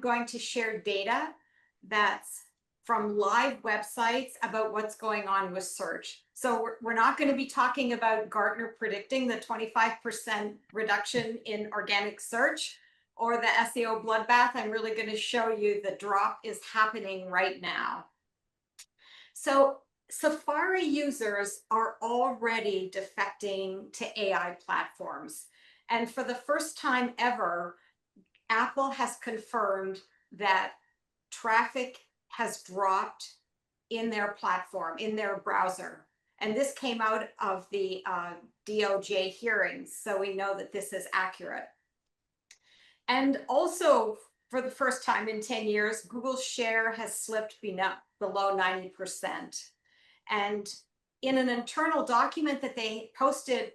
going to share data that's from live websites about what's going on with search. So we're not going to be talking about Gartner predicting the 25% reduction in organic search or the SEO bloodbath. I'm really going to show you the drop is happening right now. So Safari users are already defecting to AI platforms. And for the first time ever, Apple has confirmed that traffic has dropped in their platform, in their browser. And this came out of the DOJ hearings, so we know that this is accurate. And also, for the first time in 10 years, Google's share has slipped below 90%. And in an internal document that they posted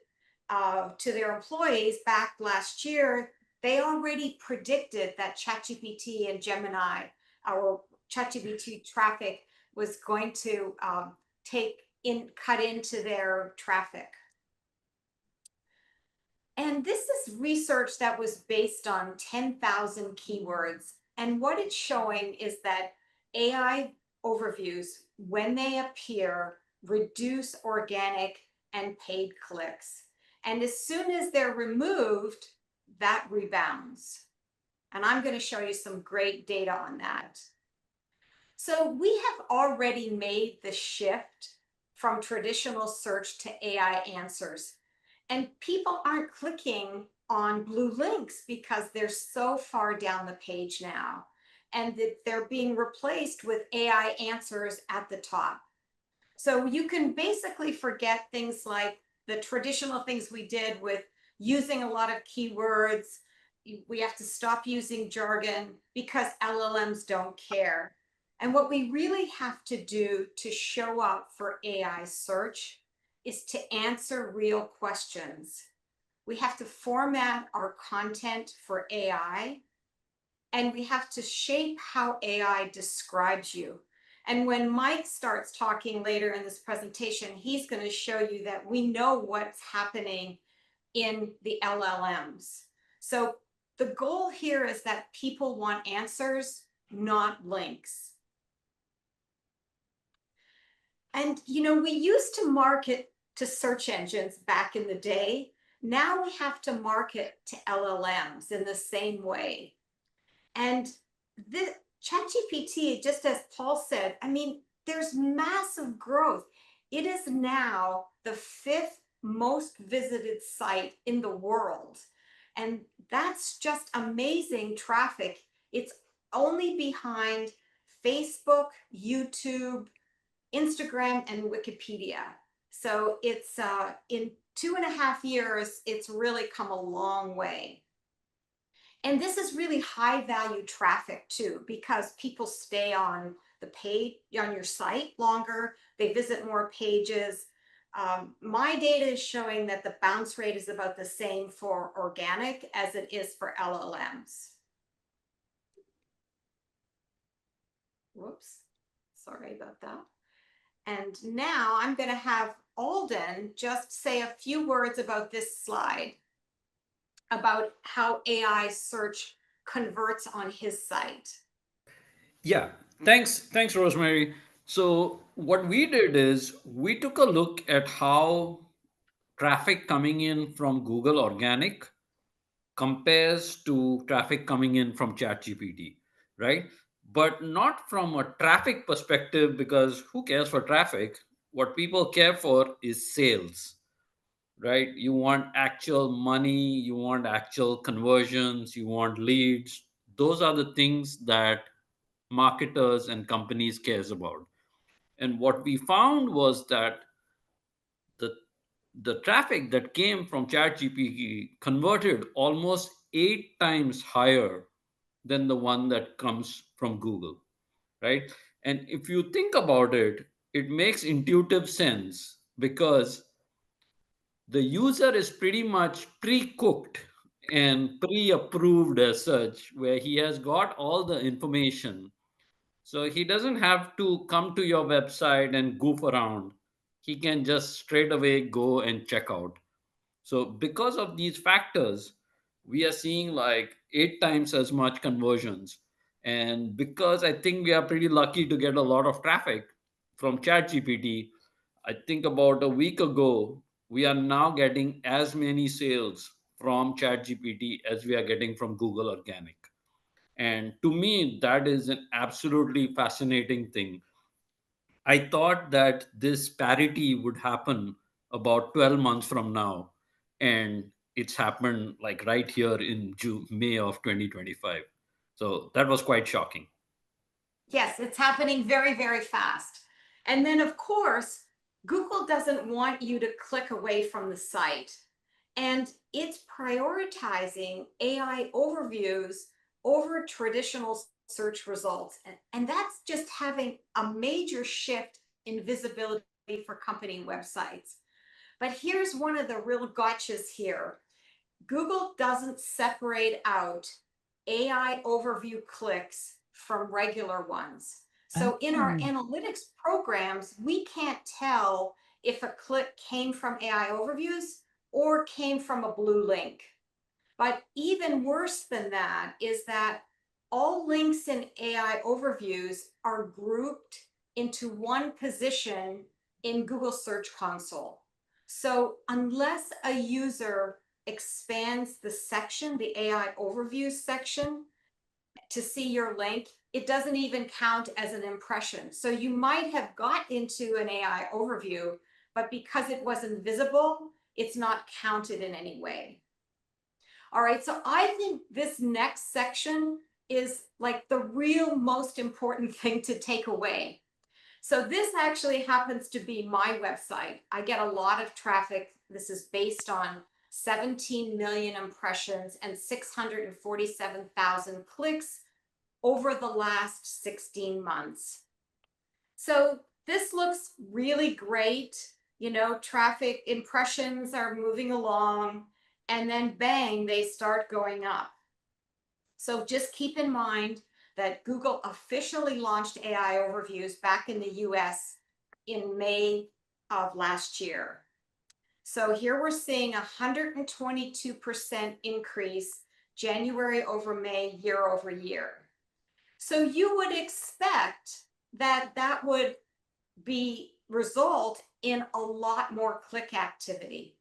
to their employees back last year, they already predicted that ChatGPT and Gemini, or ChatGPT traffic, was going to cut into their traffic. And this is research that was based on 10,000 keywords. And what it's showing is that AI overviews, when they appear, reduce organic and paid clicks. And as soon as they're removed, that rebounds. And I'm going to show you some great data on that. So we have already made the shift from traditional search to AI answers. And people aren't clicking on blue links because they're so far down the page now, and that they're being replaced with AI answers at the top. So you can basically forget things like the traditional things we did with using a lot of keywords. We have to stop using jargon because LLMs don't care. And what we really have to do to show up for AI search is to answer real questions. We have to format our content for AI, and we have to shape how AI describes you. And when Mike starts talking later in this presentation, he's going to show you that we know what's happening in the LLMs. So the goal here is that people want answers, not links. And, you know, we used to market to search engines back in the day. Now we have to market to LLMs in the same way. And the ChatGPT, just as Paul said, I mean, there's massive growth. It is now the 5th most visited site in the world. And that's just amazing traffic. It's only behind Facebook, YouTube, Instagram, and Wikipedia. So it's in 2.5 years, it's really come a long way. And this is really high value traffic too, because people stay on the page, on your site longer, they visit more pages. My data is showing that the bounce rate is about the same for organic as it is for LLMs. Whoops, sorry about that. And now I'm going to have Alden just say a few words about this slide, about how AI search converts on his site. Yeah, thanks, Rosemary. So what we did is we took a look at how traffic coming in from Google organic compares to traffic coming in from ChatGPT, right? But not from a traffic perspective, because who cares for traffic? What people care for is sales, right? You want actual money, you want actual conversions, you want leads. Those are the things that marketers and companies cares about. And what we found was that the the traffic that came from ChatGPT converted almost 8 times higher than the one that comes from Google, right? And if you think about it, it makes intuitive sense because the user is pretty much pre-cooked and pre-approved as such, where he has got all the information. So he doesn't have to come to your website and goof around. He can just straight away go and check out. So because of these factors, we are seeing like 8 times as much conversions. And because I think we are pretty lucky to get a lot of traffic from ChatGPT, I think about a week ago, we are now getting as many sales from ChatGPT as we are getting from Google Organic. And to me, that is an absolutely fascinating thing. I thought that this parity would happen about 12 months from now, and it's happened like right here in May of 2025. So that was quite shocking. Yes, it's happening very, very fast. And then, of course, Google doesn't want you to click away from the site. And it's prioritizing AI overviews over traditional search results. And that's just having a major shift in visibility for company websites. But here's one of the real gotchas here. Google doesn't separate out AI overview clicks from regular ones. So in our analytics programs, we can't tell if a click came from AI overviews or came from a blue link. But even worse than that is that all links in AI overviews are grouped into one position in Google Search Console. So unless a user expands the section, the AI overview section, to see your link, it doesn't even count as an impression. So you might have got into an AI overview, but because it wasn't visible, it's not counted in any way. All right, so I think this next section is like the real most important thing to take away. So this actually happens to be my website. I get a lot of traffic. This is based on 17 million impressions and 647,000 clicks over the last 16 months. So this looks really great. You know, traffic impressions are moving along, and then bang, they start going up. So just keep in mind that Google officially launched AI overviews back in the US in May of last year. So here we're seeing 122% increase January over May, year over year. So you would expect that that would result in a lot more click activity,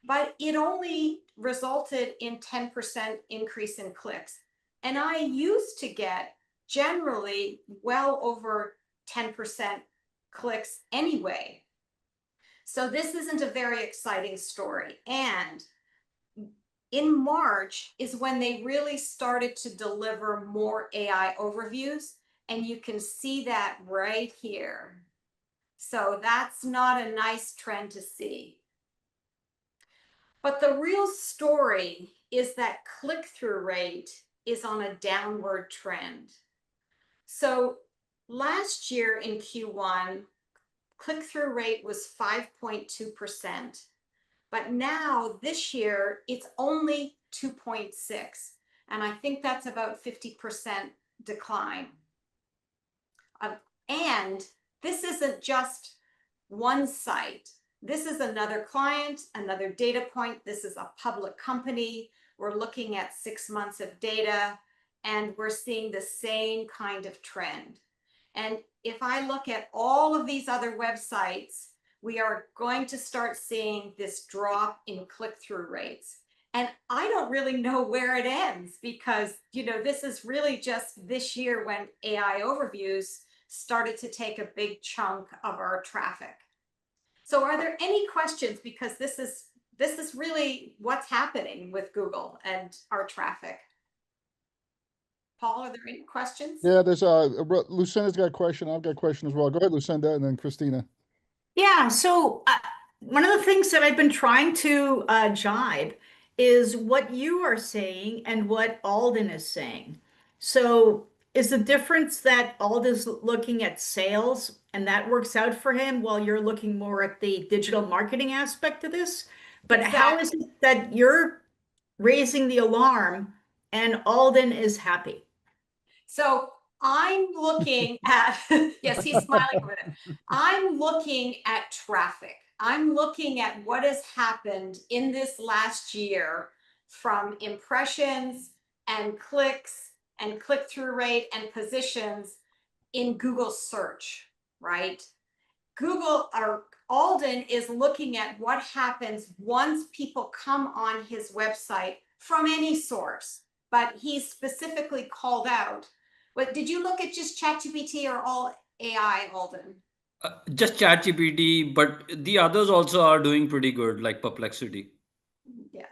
but it only resulted in 10% increase in clicks. And I used to get generally well over 10% clicks anyway. So this isn't a very exciting story. And in March is when they really started to deliver more AI overviews. And you can see that right here. So that's not a nice trend to see. But the real story is that click-through rate is on a downward trend. So last year in Q1, click-through rate was 5.2%. But now this year, it's only 2.6. And I think that's about 50% decline. And this isn't just one site. This is another client, another data point. This is a public company. We're looking at 6 months of data, and we're seeing the same kind of trend. And if I look at all of these other websites, we are going to start seeing this drop in click-through rates. And I don't really know where it ends because, you know, this is really just this year when AI overviews started to take a big chunk of our traffic. So are there any questions? Because this is really what's happening with Google and our traffic. Paul, are there any questions? Yeah, there's Lucinda's got a question. I've got a question as well. Go ahead, Lucinda, and then Christina. Yeah, so one of the things that I've been trying to jibe is what you are saying and what Alden is saying. So is the difference that Alden's looking at sales and that works out for him while you're looking more at the digital marketing aspect of this? But how is it that you're raising the alarm and Alden is happy? So I'm looking at, yes, he's smiling with it. I'm looking at traffic. I'm looking at what has happened in this last year from impressions and clicks and click-through rate and positions in Google search, right? Google or Alden is looking at what happens once people come on his website from any source, but he's specifically called out. But did you look at just ChatGPT or all AI, Alden? Just ChatGPT, but the others also are doing pretty good, like Perplexity. Yeah.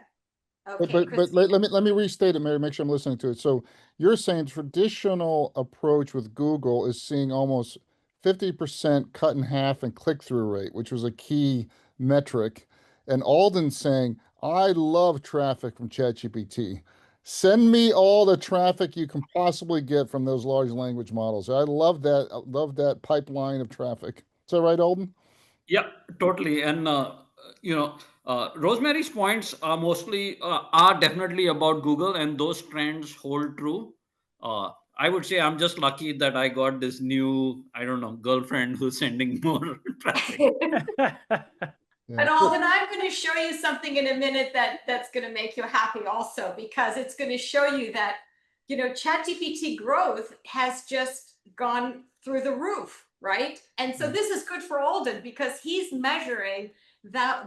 Okay. But let me restate it, Mary, make sure I'm listening to it. So you're saying traditional approach with Google is seeing almost 50% cut in half in click-through rate, which was a key metric. And Alden's saying, I love traffic from ChatGPT. Send me all the traffic you can possibly get from those large language models. I love that pipeline of traffic. Is that right, Alden? Yeah, totally. And Rosemary's points are mostly are definitely about Google, and those trends hold true. I would say I'm just lucky that I got this new, I don't know, girlfriend who's sending more traffic. And Alden, I'm going to show you something in a minute that's going to make you happy also, because it's going to show you that, ChatGPT growth has just gone through the roof, right? And so this is good for Alden because he's measuring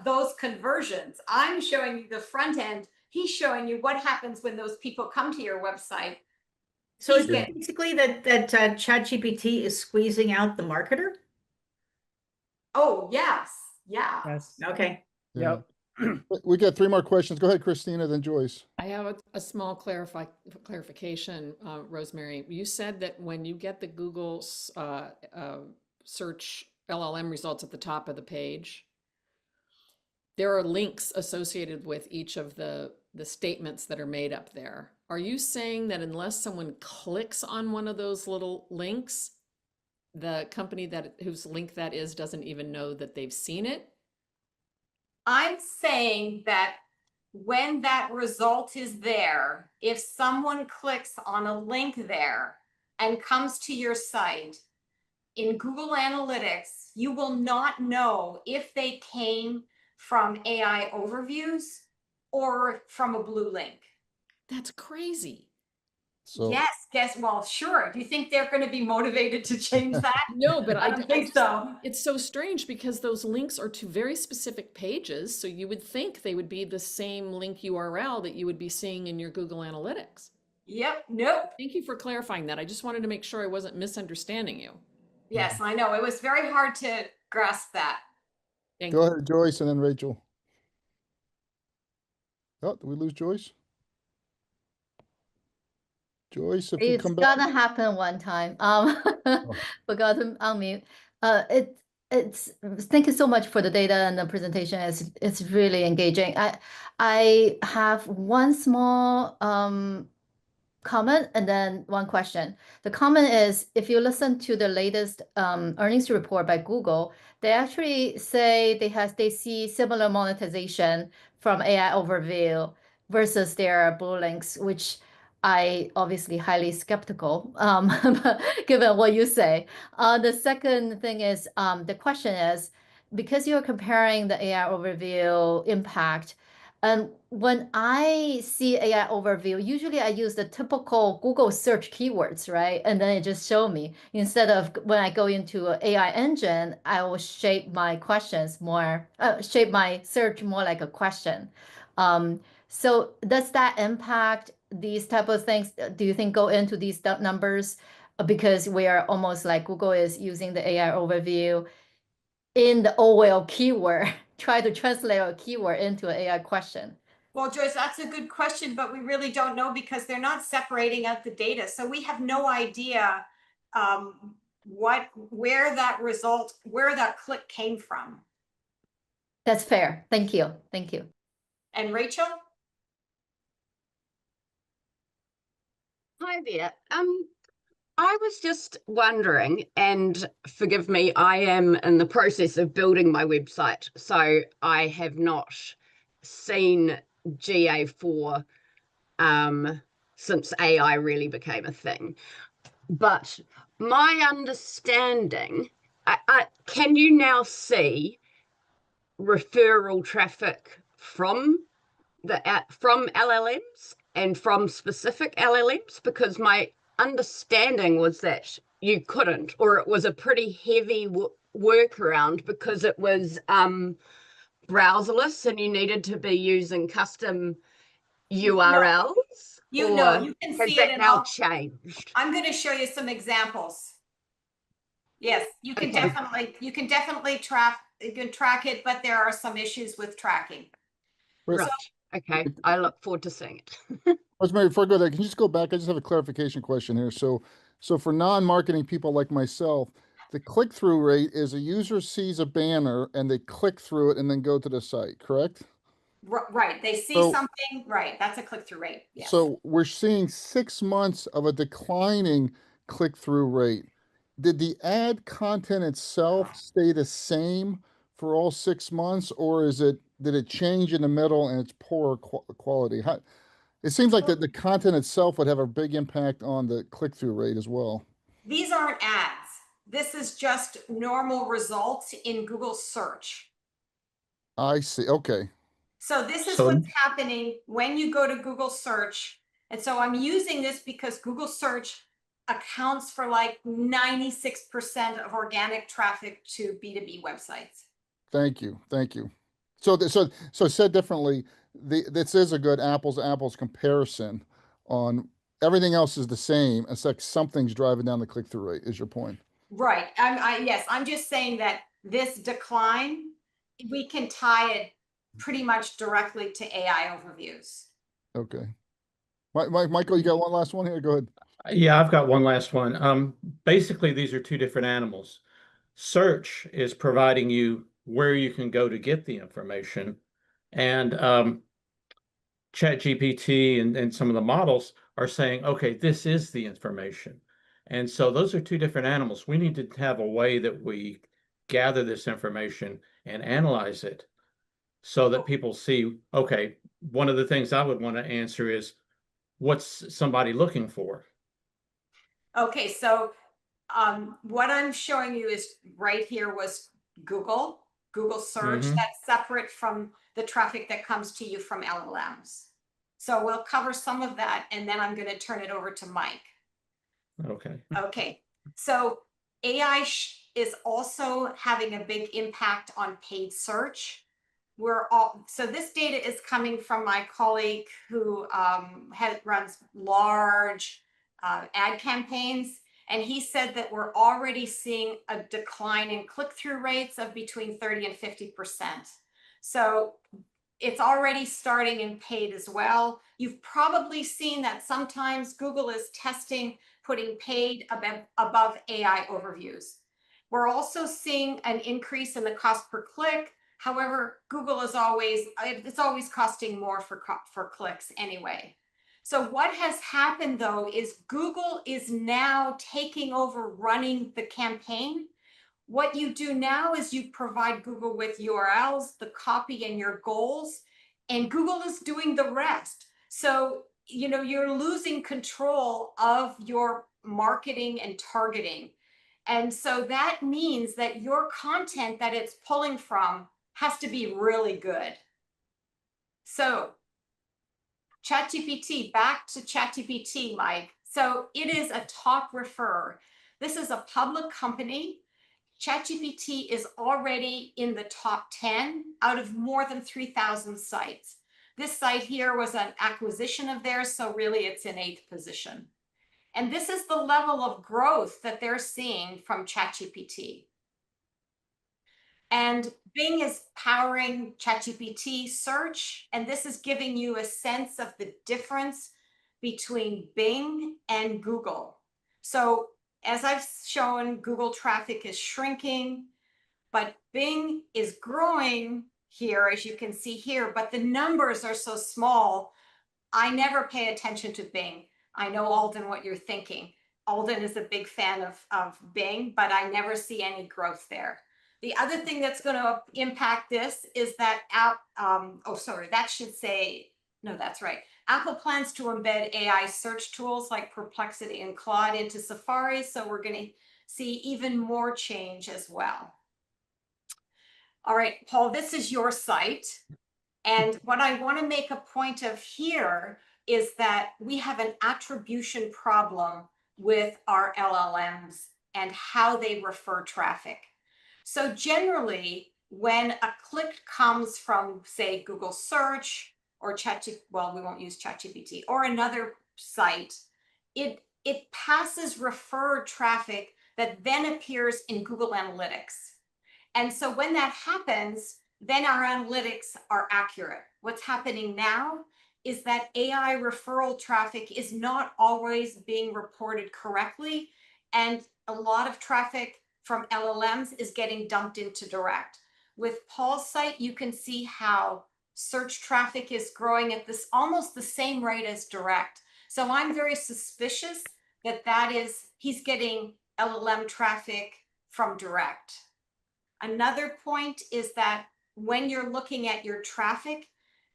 those conversions. I'm showing you the front end. He's showing you what happens when those people come to your website. So is it basically that ChatGPT is squeezing out the marketer? Oh, yes. Yeah. Yes. Okay. Yep. We got 3 more questions. Go ahead, Christina, then Joyce. I have a small clarification, Rosemary. You said that when you get the Google search LLM results at the top of the page, there are links associated with each of the statements that are made up there. Are you saying that unless someone clicks on one of those little links, the company whose link that is doesn't even know that they've seen it? I'm saying that when that result is there, if someone clicks on a link there and comes to your site, in Google Analytics, you will not know if they came from AI overviews or from a blue link. That's crazy. So Yes, well, sure. Do you think they're going to be motivated to change that? No, but I don't think so. It's so strange because those links are to very specific pages. So you would think they would be the same link URL that you would be seeing in your Google Analytics. Yep, nope. Thank you for clarifying that. I just wanted to make sure I wasn't misunderstanding you. Yes, I know. It was very hard to grasp that. Thank go you. ahead, Joyce, and then Rachel. Oh, did we lose Joyce? Joyce, if you It's come back. gonna happen one time. Forgot to unmute. It's thank you so much for the data and the presentation. It's really engaging. I have one small comment and then one question. The comment is, if you listen to the latest earnings report by Google, they actually say they see similar monetization from AI overview versus their blue links, which I obviously highly skeptical, given what you say. The second thing is, the question is, because you're comparing the AI overview impact, and when I see AI overview, usually I use the typical Google search keywords, right? And then it just show me. Instead of when I go into an AI engine, I will shape my questions more, shape my search more like a question. So does that impact these type of things? Do you think go into these numbers? Because we are almost like Google is using the AI overview in the OL keyword, try to translate a keyword into an AI question. Well, Joyce, that's a good question, but we really don't know because they're not separating out the data. So we have no idea where that click came from. That's fair. Thank you. Thank you. And Rachel? Hi there. I was just wondering, and forgive me, I am in the process of building my website, so I have not seen GA4 since AI really became a thing. But my understanding, can you now see referral traffic from LLMs? and from specific LLMs? Because my understanding was that you couldn't, or it was a pretty heavy workaround because it was browserless and you needed to be using custom URLs. You or know, you can has see that it in now all. changed? I'm going to show you some examples. Yes, you can Okay. definitely track it, but there are some issues with tracking. Right. Okay. I look forward to seeing it. Rosemary, before I go there, can you just go back? I just have a clarification question here. So for non-marketing people like myself, the click-through rate is a user sees a banner and they click through it and then go to the site, correct? Right, they see So- something, right, that's a click-through rate, yes. So we're seeing 6 months of a declining click-through rate. Did the ad content itself stay the same for all 6 months, or did it change in the middle and it's poor quality? It seems like the content itself would have a big impact on the click-through rate as well. These aren't ads. This is just normal results in Google search. I see. Okay. So this is So- what's happening when you go to Google search. And so I'm using this because Google search accounts for like 96% of organic traffic to B2B websites. Thank you. Thank you. So said differently, this is a good apples to apples comparison on everything else is the same. It's like something's driving down the click-through rate is your point. Right. Yes, I'm just saying that this decline, we can tie it pretty much directly to AI overviews. Okay. Michael, you got one last one here? Go ahead. Yeah, I've got one last one. Basically, these are two different animals. Search is providing you where you can go to get the information, and ChatGPT and some of the models are saying, okay, this is the information. And so those are two different animals. We need to have a way that we gather this information and analyze it so that people see, okay, one of the things I would want to answer is, what's somebody looking for? Okay, so what I'm showing you is right here was Google search. Mhm. That's separate from the traffic that comes to you from LLMs. So we'll cover some of that and then I'm going to turn it over to Mike. Okay. Okay, so AI is also having a big impact on paid search. So this data is coming from my colleague who runs large ad campaigns. And he said that we're already seeing a decline in click-through rates of between 30 and 50%. So it's already starting in paid as well. You've probably seen that sometimes Google is testing putting paid above AI overviews. We're also seeing an increase in the cost per click. However, Google is always costing more for clicks anyway. So what has happened though is Google is now taking over running the campaign. What you do now is you provide Google with URLs, the copy and your goals, and Google is doing the rest. So, you know, you're losing control of your marketing and targeting. And so that means that your content that it's pulling from has to be really good. So ChatGPT, back to ChatGPT, Mike. So it is a top referrer. This is a public company. ChatGPT is already in the top 10 out of more than 3,000 sites. This site here was an acquisition of theirs, so really it's in 8th position. And this is the level of growth that they're seeing from ChatGPT. And Bing is powering ChatGPT search, and this is giving you a sense of the difference between Bing and Google. So as I've shown, Google traffic is shrinking, but Bing is growing here, as you can see here, but the numbers are so small. I never pay attention to Bing. I know, Alden, what you're thinking. Alden is a big fan of Bing, but I never see any growth there. The other thing that's going to impact this is that that should say, no, that's right. Apple plans to embed AI search tools like Perplexity and Claude into Safari, so we're going to see even more change as well. All right, Paul, this is your site. And what I want to make a point of here, is that we have an attribution problem with our LLMs and how they refer traffic. So generally, when a click comes from, say, Google search or ChatGPT, well, we won't use ChatGPT, or another site, it passes referred traffic that then appears in Google Analytics. And so when that happens, then our analytics are accurate. What's happening now is that AI referral traffic is not always being reported correctly, and a lot of traffic from LLMs is getting dumped into direct. With Paul's site, you can see how search traffic is growing at this almost the same rate as direct. So I'm very suspicious that he's getting LLM traffic from direct. Another point is that when you're looking at your traffic,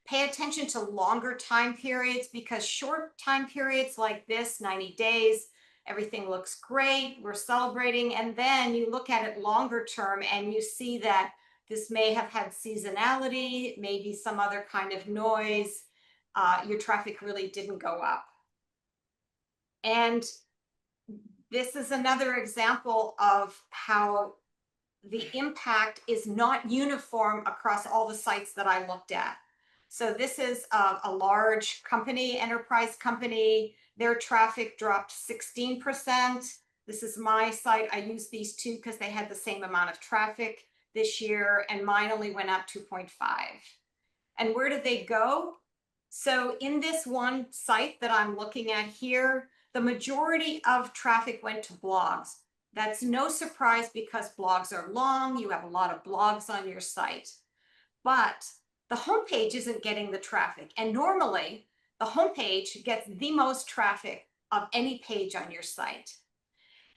pay attention to longer time periods, because short time periods like this, 90 days, everything looks great, we're celebrating, and then you look at it longer term and you see that this may have had seasonality, maybe some other kind of noise, your traffic really didn't go up. And this is another example of how the impact is not uniform across all the sites that I looked at. So this is a large company, enterprise company. Their traffic dropped 16%. This is my site. I use these two because they had the same amount of traffic this year, and mine only went up 2.5. And where did they go? So in this one site that I'm looking at here, the majority of traffic went to blogs. That's no surprise because blogs are long. You have a lot of blogs on your site. But the homepage isn't getting the traffic. And normally, the homepage gets the most traffic of any page on your site.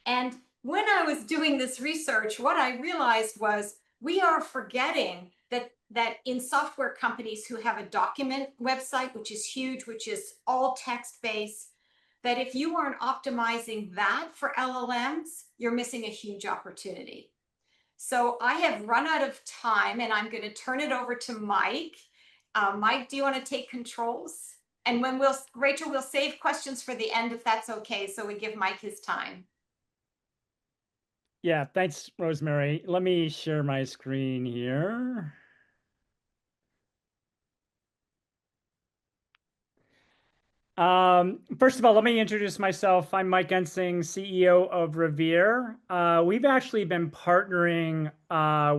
And when I was doing this research, what I realized was we are forgetting that in software companies who have a document website, which is huge, which is all text-based, that if you aren't optimizing that for LLMs, you're missing a huge opportunity. So I have run out of time, and I'm going to turn it over to Mike. Mike, do you want to take controls? And when Rachel, we'll save questions for the end if that's okay, so we give Mike his time. Yeah, thanks, Rosemary. Let me share my screen here. First of all, let me introduce myself. I'm Mike Ensing, CEO of Revere. We've actually been partnering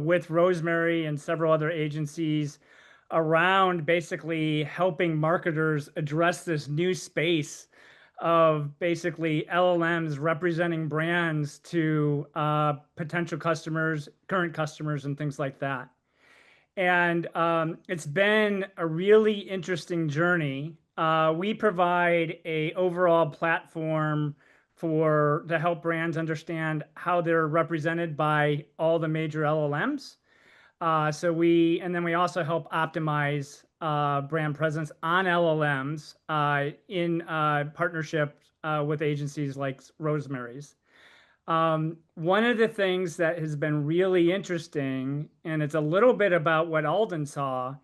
with Rosemary and several other agencies around basically helping marketers address this new space of basically LLMs representing brands to potential customers, current customers, and things like that. And it's been a really interesting journey. We provide an overall platform to help brands understand how they're represented by all the major LLMs. And then we also help optimize brand presence on LLMs in partnership with agencies like Rosemary's. One of the things that has been really interesting, and it's a little bit about what Alden saw,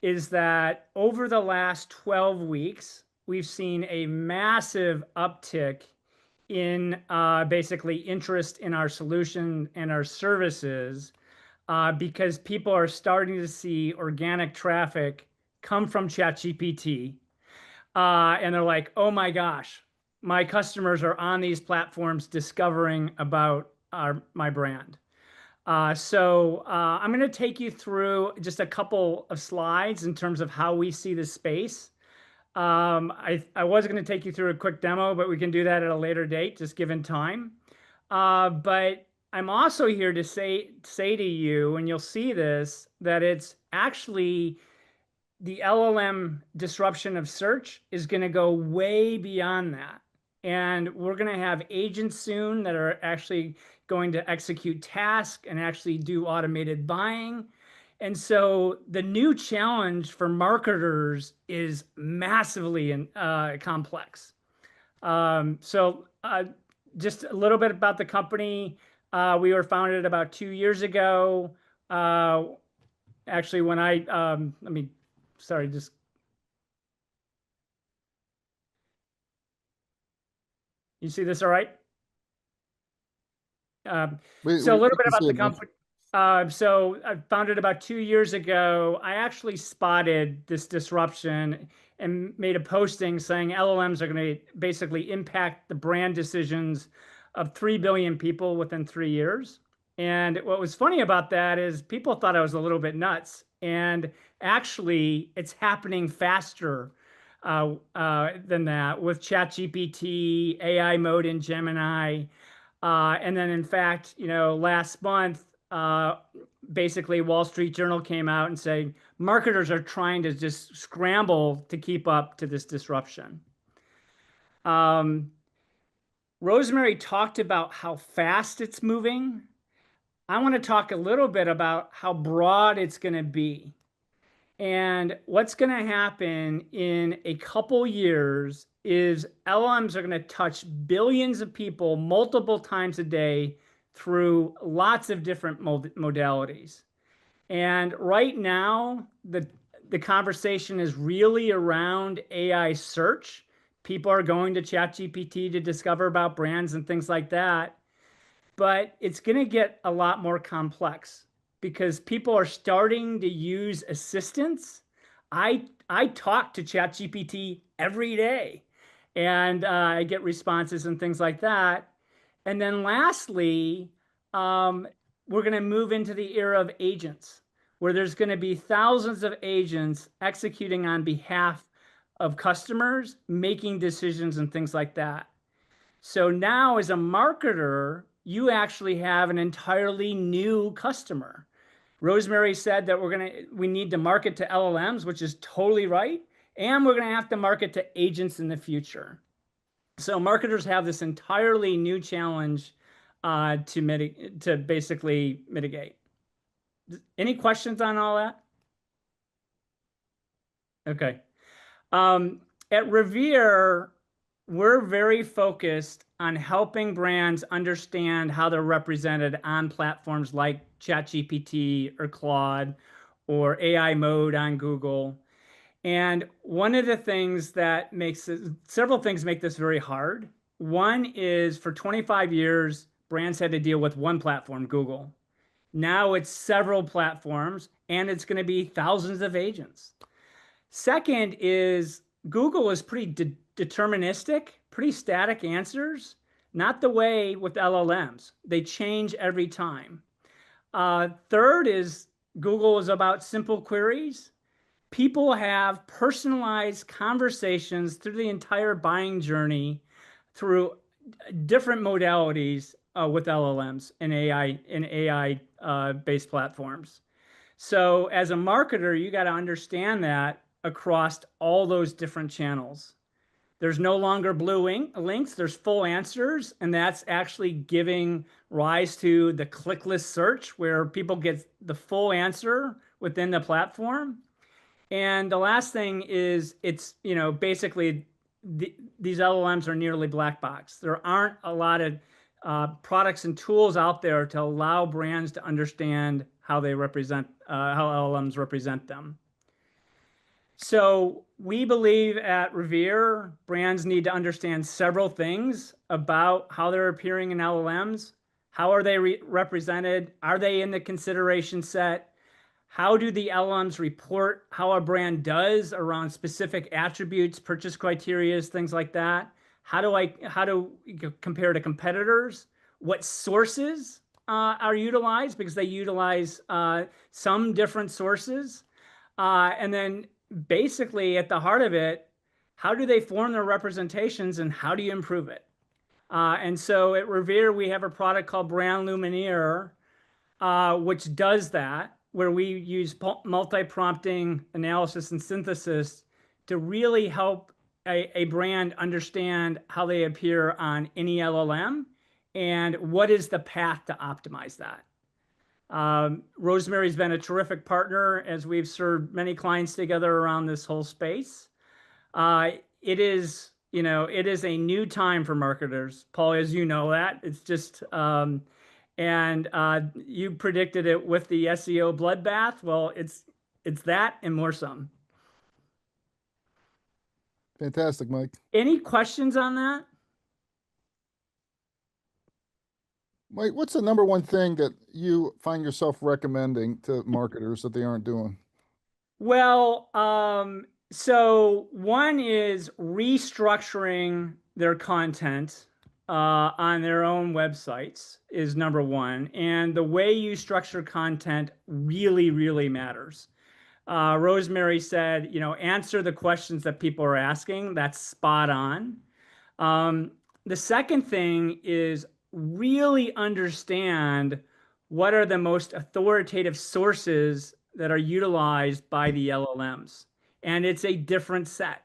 is that over the last 12 weeks, we've seen a massive uptick in basically interest in our solution and our services because people are starting to see organic traffic come from ChatGPT. And they're like, oh my gosh, my customers are on these platforms discovering about my brand. So I'm going to take you through just a couple of slides in terms of how we see this space. I was going to take you through a quick demo, but we can do that at a later date, just given time. But I'm also here to say to you, and you'll see this, that it's actually the LLM disruption of search is going to go way beyond that. And we're going to have agents soon that are actually going to execute tasks and actually do automated buying. And so the new challenge for marketers is massively complex. Just a little bit about the company. We were founded about 2 years ago. Actually, when You see this all right? We So a little bit can about see the it, Mike. company. So I founded about 2 years ago. I actually spotted this disruption and made a posting saying LLMs are going to basically impact the brand decisions of 3 billion people within 3 years. And what was funny about that is people thought I was a little bit nuts. And actually, it's happening faster than that with ChatGPT, AI mode in Gemini. And then, in fact, last month, basically, Wall Street Journal came out and saying marketers are trying to just scramble to keep up to this disruption. Rosemary talked about how fast it's moving. I want to talk a little bit about how broad it's going to be. And what's going to happen in a couple years is LLMs are going to touch billions of people multiple times a day through lots of different modalities. And right now, the conversation is really around AI search. People are going to ChatGPT to discover about brands and things like that. But it's going to get a lot more complex because people are starting to use assistants. I talk to ChatGPT every day, and I get responses and things like that. And then lastly, we're going to move into the era of agents, where there's going to be thousands of agents executing on behalf of customers, making decisions and things like that. So now as a marketer, you actually have an entirely new customer. Rosemary said that we need to market to LLMs, which is totally right. And we're going to have to market to agents in the future. So marketers have this entirely new challenge to basically mitigate. Any questions on all that? Okay. At Revere, we're very focused on helping brands understand how they're represented on platforms like ChatGPT or Claude or AI mode on Google. And one of the things that several things make this very hard. One is for 25 years, brands had to deal with one platform, Google. Now it's several platforms, and it's going to be thousands of agents. Second is Google is pretty deterministic, pretty static answers, not the way with LLMs. They change every time. Third is Google is about simple queries. People have personalized conversations through the entire buying journey through different modalities with LLMs and AI-based platforms. So as a marketer, you got to understand that across all those different channels. There's no longer blue links, there's full answers, and that's actually giving rise to the clickless search where people get the full answer within the platform. And the last thing is it's, basically these LLMs are nearly black box. There aren't a lot of products and tools out there to allow brands to understand how they represent, how LLMs represent them. So we believe at Revere, brands need to understand several things about how they're appearing in LLMs. How are they represented? Are they in the consideration set? How do the LLMs report how a brand does around specific attributes, purchase criteria, things like that? How do you compare to competitors? What sources are utilized? Because they utilize some different sources. And then basically at the heart of it, how do they form their representations and how do you improve it? And so at Revere, we have a product called Brand Lumineer, which does that, where we use multi-prompting analysis and synthesis to really help a brand understand how they appear on any LLM and what is the path to optimize that. Rosemary's been a terrific partner as we've served many clients together around this whole space. It is a new time for marketers. Paul, as you know that, it's just, and you predicted it with the SEO bloodbath. Well, it's that and more some. Fantastic, Mike. Any questions on that? Mike, what's the number one thing that you find yourself recommending to marketers that they aren't doing? Well, so one is restructuring their content on their own websites is number one. And the way you structure content really, really matters. Rosemary said, you know, answer the questions that people are asking. That's spot on. The second thing is really understand what are the most authoritative sources that are utilized by the LLMs. And it's a different set.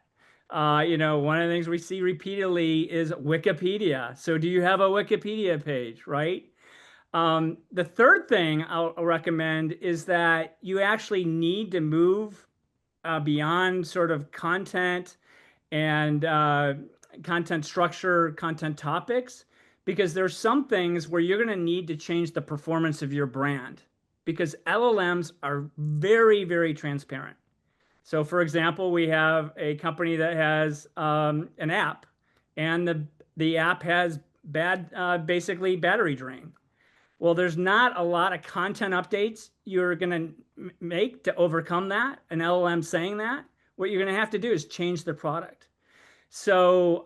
You know, one of the things we see repeatedly is Wikipedia. So do you have a Wikipedia page, right? The third thing I'll recommend is that you actually need to move beyond sort of content and content structure, content topics, because there's some things where you're going to need to change the performance of your brand because LLMs are very, very transparent. So for example, we have a company that has an app and the app has bad, basically battery drain. Well, there's not a lot of content updates you're going to make to overcome that. An LLM saying that, what you're going to have to do is change the product. So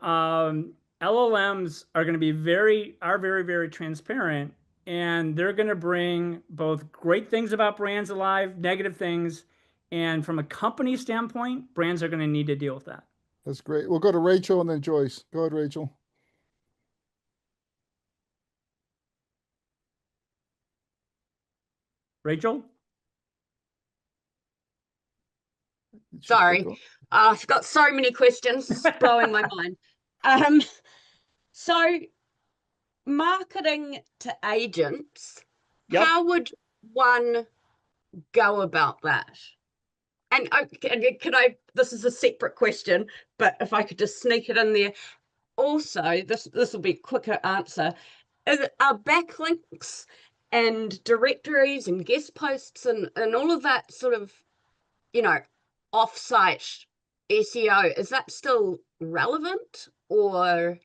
LLMs are going to be very, very transparent, and they're going to bring both great things about brands alive, negative things, and from a company standpoint, brands are going to need to deal with that. That's great. We'll go to Rachel and then Joyce. Go ahead, Rachel. Rachel? Sorry, I've got so many questions, it's blowing my mind. So marketing to agents, Yep. how would one go about that? And could I, this is a separate question, but if I could just sneak it in there. Also, this will be a quicker answer. Are backlinks and directories and guest posts and all of that sort of, you know, off-site SEO, is that still relevant or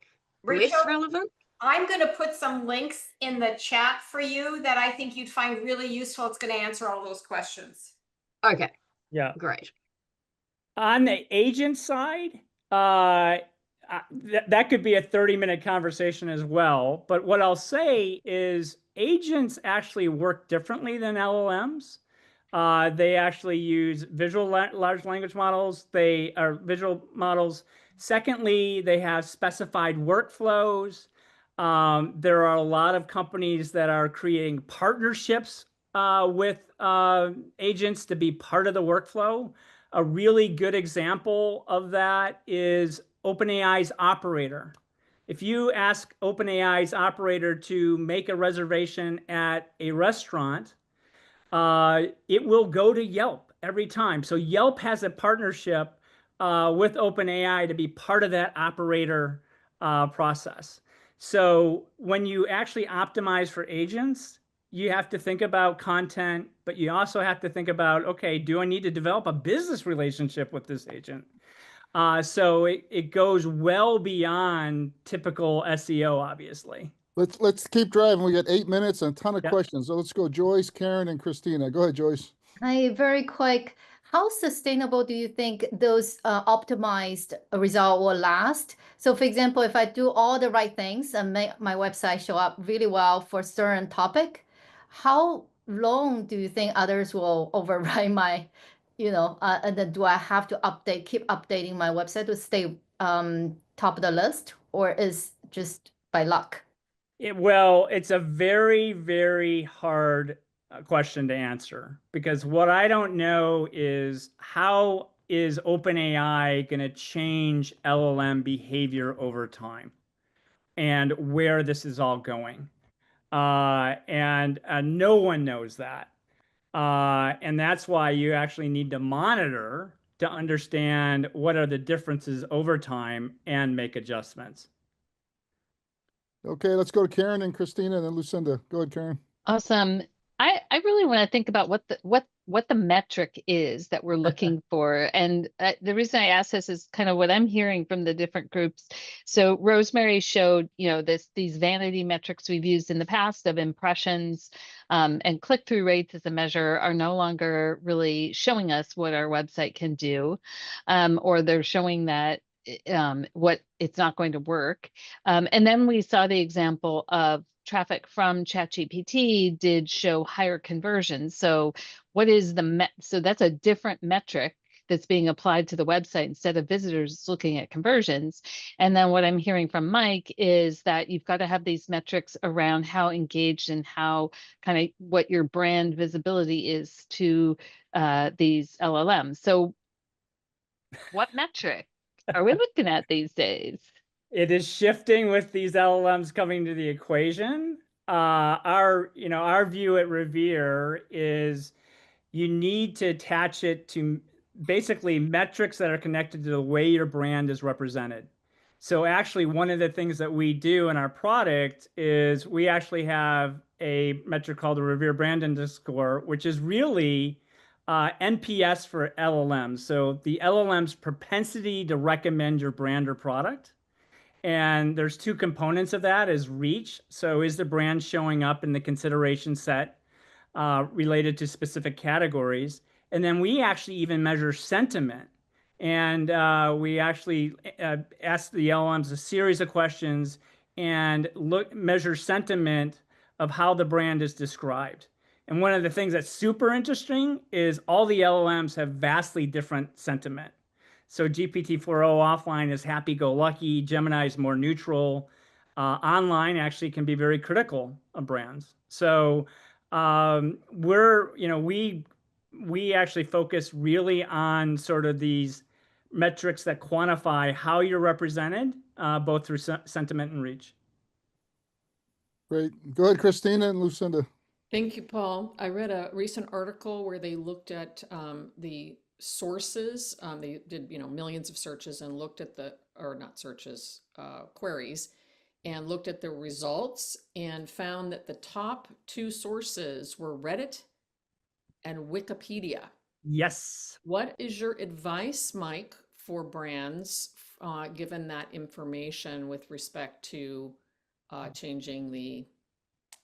less Rachel, relevant? I'm going to put some links in the chat for you that I think you'd find really useful. It's going to answer all those questions. Okay. Yeah. Great. On the agent side, that could be a 30-minute conversation as well. But what I'll say is agents actually work differently than LLMs. They actually use visual large language models. They are visual models. Secondly, they have specified workflows. There are a lot of companies that are creating partnerships with agents to be part of the workflow. A really good example of that is OpenAI's operator. If you ask OpenAI's operator to make a reservation at a restaurant, it will go to Yelp every time. So Yelp has a partnership with OpenAI to be part of that operator process. So when you actually optimize for agents, you have to think about content, but you also have to think about, okay, do I need to develop a business relationship with this agent? So it goes well beyond typical SEO, obviously. Let's keep driving. We got 8 minutes and a ton of Yep. questions. So let's go Joyce, Karen, and Christina. Go ahead, Joyce. Hi, very quick. How sustainable do you think those optimized result will last? So for example, if I do all the right things and make my website show up really well for a certain topic, how long do you think others will override my, and then do I have to keep updating my website to stay top of the list, or is just by luck? Well, it's a very, very hard question to answer, because what I don't know is how is OpenAI going to change LLM behavior over time and where this is all going. And no one knows that. And that's why you actually need to monitor to understand what are the differences over time and make adjustments. Okay, let's go to Karen and Christina and then Lucinda. Go ahead, Karen. Awesome. I really want to think about what the metric is that we're looking for. And the reason I ask this is kind of what I'm hearing from the different groups. So Rosemary showed, these vanity metrics we've used in the past of impressions and click-through rates as a measure are no longer really showing us what our website can do, or they're showing that what it's not going to work. And then we saw the example of traffic from ChatGPT did show higher conversions. So what is so that's a different metric that's being applied to the website instead of visitors looking at conversions. And then what I'm hearing from Mike is that you've got to have these metrics around how engaged and how kind of what your brand visibility is to these LLMs. So what metric are we looking at these days? It is shifting with these LLMs coming to the equation. Our view at Revere is you need to attach it to basically metrics that are connected to the way your brand is represented. So actually, one of the things that we do in our product is we actually have a metric called the Revere Brand Index Score, which is really NPS for LLMs. So the LLM's propensity to recommend your brand or product. And there's two components of that is reach. So is the brand showing up in the consideration set related to specific categories? And then we actually even measure sentiment. And we actually ask the LLMs a series of questions and measure sentiment of how the brand is described. And one of the things that's super interesting is all the LLMs have vastly different sentiment. So GPT-4o offline is happy-go-lucky. Gemini is more neutral. Online actually can be very critical of brands. So we actually focus really on sort of these metrics that quantify how you're represented, both through sentiment and reach. Great. Go ahead, Christina and Lucinda. Thank you, Paul. I read a recent article where they looked at the sources. They did, millions of searches and looked at queries, and looked at the results and found that the top two sources were Reddit and Wikipedia. Yes. What is your advice, Mike, for brands, given that information with respect to changing the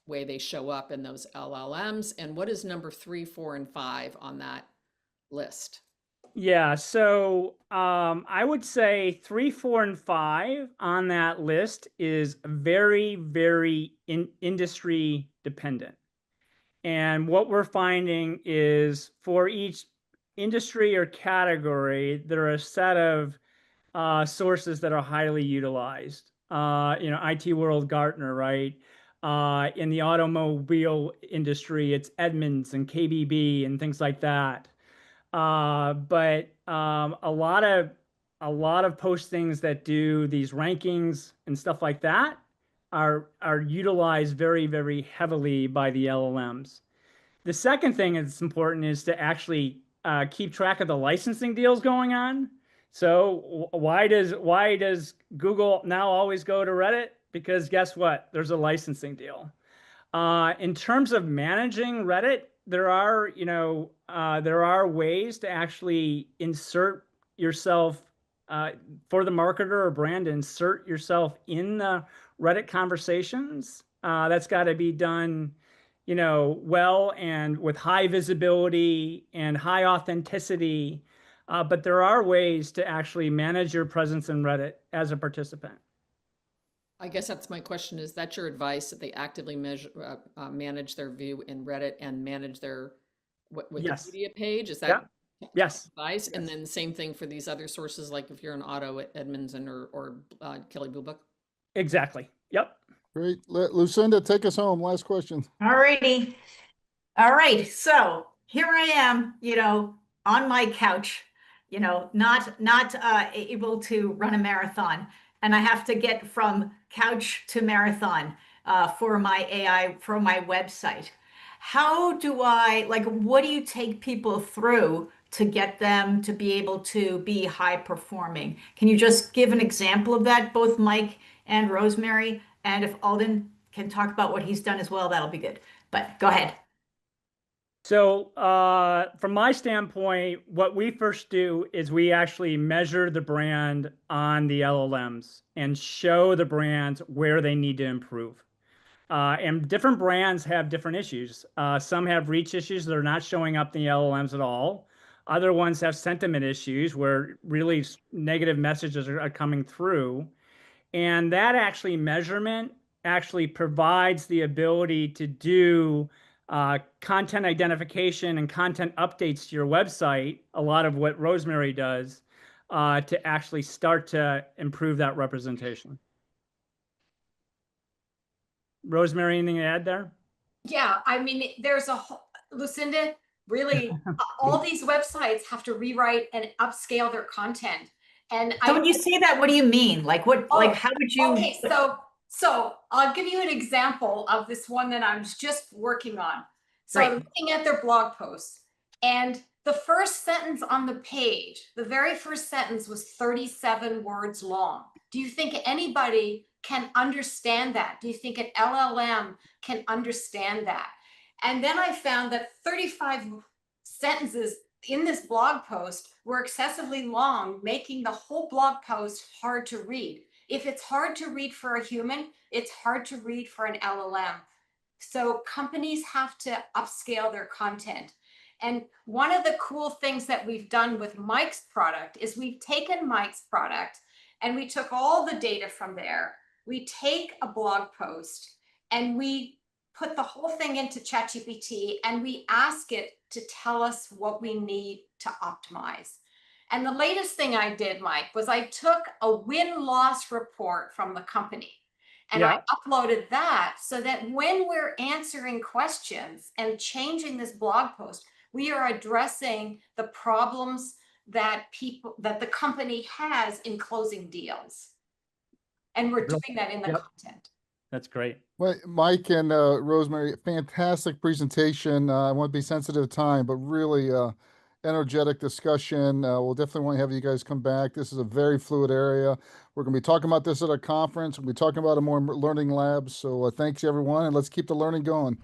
way they show up in those LLMs? And what is number 3, 4, and 5 on that list? Yeah, so I would say 3, 4, and 5 on that list is very, very industry dependent. And what we're finding is for each industry or category, there are a set of sources that are highly utilized. IT World, Gartner, right? In the automobile industry, it's Edmunds and KBB and things like that. But a lot of postings that do these rankings and stuff like that are utilized very, very heavily by the LLMs. The second thing that's important is to actually keep track of the licensing deals going on. So why does Google now always go to Reddit? Because guess what? There's a licensing deal. In terms of managing Reddit, there are ways to actually insert yourself for the marketer or brand, insert yourself in the Reddit conversations. That's got to be done, well and with high visibility and high authenticity. But there are ways to actually manage your presence in Reddit as a participant. I guess that's my question. Is that your advice, that they actively manage their view in Reddit and manage their Wikipedia page? Is that yes advice? Yes. And then same thing for these other sources, like if you're an auto at Edmunds or Kelly Blue Book? Exactly. Yep. Great. Lucinda, take us home. Last question. All righty. All right. So here I am, on my couch, not able to run a marathon. And I have to get from couch to marathon for my AI, for my website. How do what do you take people through to get them to be able to be high performing? Can you just give an example of that, both Mike and Rosemary? And if Alden can talk about what he's done as well, that'll be good. But go ahead. So from my standpoint, what we first do is we actually measure the brand on the LLMs and show the brands where they need to improve. And different brands have different issues. Some have reach issues that are not showing up in the LLMs at all. Other ones have sentiment issues where really negative messages are coming through. And that actually measurement actually provides the ability to do content identification and content updates to your website, a lot of what Rosemary does, to actually start to improve that representation. Rosemary, anything to add there? Yeah, I mean, there's a whole, Lucinda, really, all these websites have to rewrite and upscale their content. And So when you say that, what do you mean? Like what, like how would you? Okay, so I'll give you an example of this one that I'm just working on. So I'm looking at their blog posts, and the first sentence on the page, the very first sentence was 37 words long. Do you think anybody can understand that? Do you think an LLM can understand that? And then I found that 35 sentences in this blog post were excessively long, making the whole blog post hard to read. If it's hard to read for a human, it's hard to read for an LLM. So companies have to upscale their content. And one of the cool things that we've done with Mike's product is we've taken Mike's product and we took all the data from there. We take a blog post and we put the whole thing into ChatGPT and we ask it to tell us what we need to optimize. And the latest thing I did, Mike, was I took a win-loss report from the company and I uploaded that so that when we're answering questions and changing this blog post, we are addressing the problems that the company has in closing deals. And we're doing that in the content. That's great. Well, Mike and Rosemary, fantastic presentation. I want to be sensitive to time, but really energetic discussion. We'll definitely want to have you guys come back. This is a very fluid area. We're going to be talking about this at a conference. We'll be talking about it more in learning labs. So thanks, everyone, and let's keep the learning going.